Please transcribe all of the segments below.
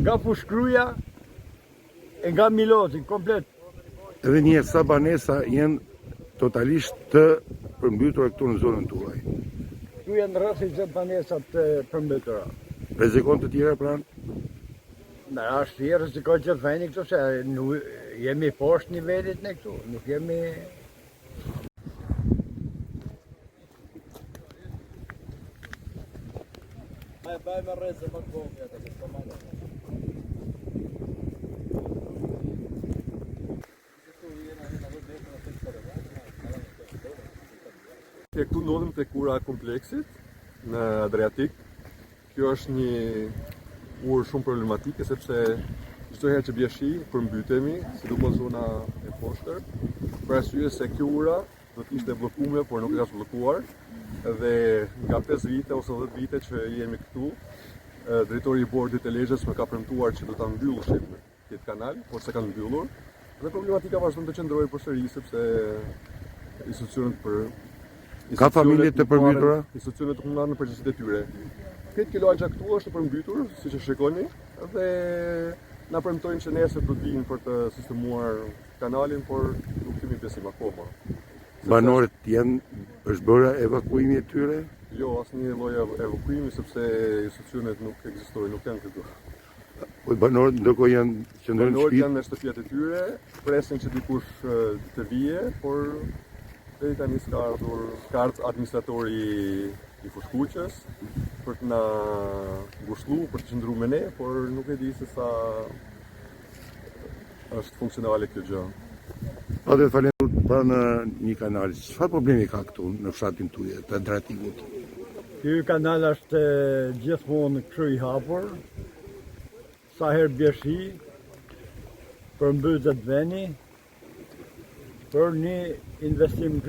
nga Fushkruja e nga Milozi, komplet. Edhe një sa banesa janë totalisht të përmbytura këtu në zonën tuaj. Këtu janë rreth 20 banesat të përmbytura. Rrezikon të tjera pranë? Në rast të rrezikon që veni këtu se jemi poshtë nivelit në këtu, nuk jemi. Bëjmë rrezë më kohë atë që komando. Këtu ndodhim te kura e kompleksit në Adriatik. Kjo është një urë shumë problematike sepse çdo herë që bie shi përmbytemi, sidomos zona e poshtër, për arsye se kjo ura do të ishte bllokuar, por nuk është bllokuar. Dhe nga 5 vite ose 10 vite që jemi këtu, drejtori i bordit të Lezhës më ka premtuar që do ta mbyllëshim këtë kanal, por s'e kanë mbyllur. Dhe problematika vazhdon të qëndrojë përsëri sepse institucionet Ka familje të përmbytura? Institucionet komunale në përgjegjësitë e tyre. Këtë kilogja këtu është e përmbytur, siç e shikoni, dhe na premtojnë që nesër do të vinë për të sistemuar kanalin, por nuk kemi besim akoma. Banorët është bërë evakuimi e tyre? Jo, asnjë lloj evakuimi sepse institucionet nuk ekzistojnë, nuk janë këtu. Po banorët ndërkohë janë qëndruar në Banorët shtëpi? janë në shtëpiat e tyre, presin që dikush të vijë, por deri tani s'ka ardhur administratori i Fushkuqës për të na ngushëlluar për të qëndruar me ne, por nuk e di se sa është funksionale kjo gjë. Atë falenderoj pranë një kanali. Çfarë problemi ka këtu në fshatin tuaj të Adriatikut? Ky kanal është gjithmonë kështu i hapur. Sa herë bie shi, përmbytet veni për një investim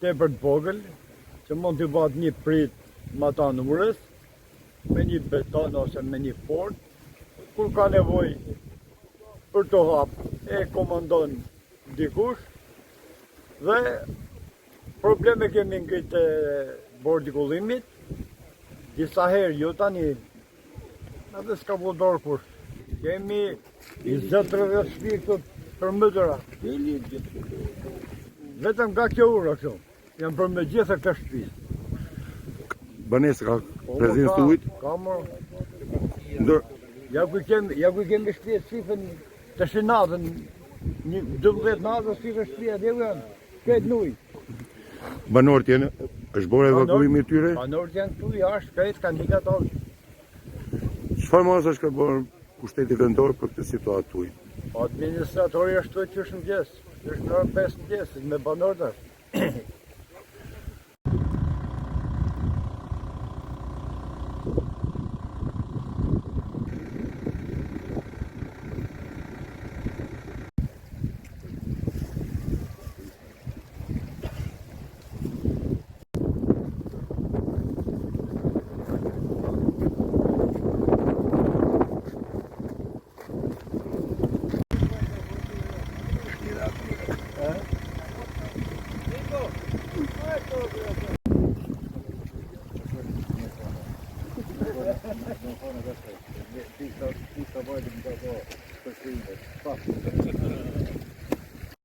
tepër të vogël, që mund të bëhet një prit matan urës, me një beton ose me një fort, kur ka nevojë për të hap e komandon dikush, dhe probleme kemi në këtë bordi kullimit, disa herë jo tani, edhe s'ka vëndorë kur. Kemi 20-30 shtëpi këtu përmbytura. Vetëm nga kjo ura këtu, janë përmbytur gjitha këto shtëpi. Banesa ka prezencë të ujit? Ka më. Ndër Ja ku kemi shtëpi sifën të shinatën, 12 natë sifën shtëpia dhe janë, këtë në ujë. banorët është bërë evakuimi i tyre? Banorët janë këtu jashtë, këtë kanë hikat tonë. Çfarë masash ka bërë pushteti vendor për këtë situatë tuaj? Administratori është të qysh në gjesë, është në orë 5 në gjesë, me banorët është. Ti sa vajtë më të do, të shkrimet,